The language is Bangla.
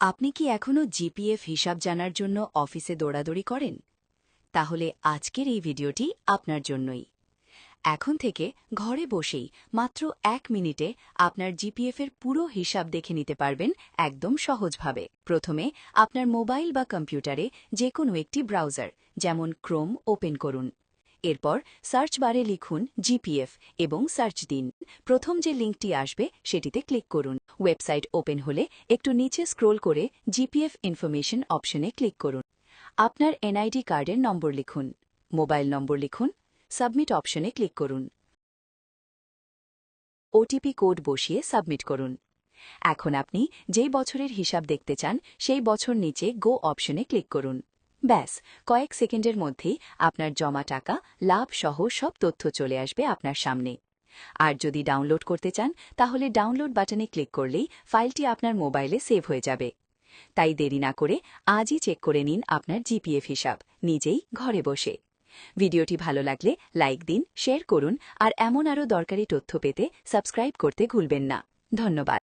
আপনি কি এখনও জিপিএফ হিসাব জানার জন্য অফিসে দৌড়াদৌড়ি করেন? তাহলে আজকের এই ভিডিওটি আপনার জন্যই। এখন থেকে ঘরে বসেই মাত্র 1 মিনিটে আপনার জিপিএফের পুরো হিসাব দেখে নিতে পারবেন একদম সহজভাবে। প্রথমে আপনার মোবাইল বা কম্পিউটারে যে কোনো একটি ব্রাউজার যেমন ক্রোম ওপেন করুন। এরপর সার্চ বারে লিখুন জিপিএফ এবং সার্চ দিন। প্রথম যে লিঙ্কটি আসবে সেটিতে ক্লিক করুন। ওয়েবসাইট ওপেন হলে একটু নিচে স্ক্রোল করে জিপিএফ ইনফরমেশন অপশনে ক্লিক করুন। আপনার এনআইডি কার্ডের নম্বর লিখুন, মোবাইল নম্বর লিখুন, সাবমিট অপশনে ক্লিক করুন। ওটিপি কোড বসিয়ে সাবমিট করুন। এখন আপনি যেই বছরের হিসাব দেখতে চান সেই বছর নিচে গো অপশনে ক্লিক করুন। ব্যাস, কয়েক সেকেন্ডের মধ্যেই আপনার জমা টাকা, লাভ সহ সব তথ্য চলে আসবে আপনার সামনে। আর যদি ডাউনলোড করতে চান তাহলে ডাউনলোড বাটনে ক্লিক করলেই ফাইলটি আপনার মোবাইলে সেভ হয়ে যাবে। তাই দেরি না করে আজই চেক করে নিন আপনার জিপিএফ হিসাব, নিজেই ঘরে বসে। ভিডিওটি ভালো লাগলে লাইক দিন, শেয়ার করুন আর এমন আরও দরকারি তথ্য পেতে সাবস্ক্রাইব করতে ভুলবেন না। ধন্যবাদ।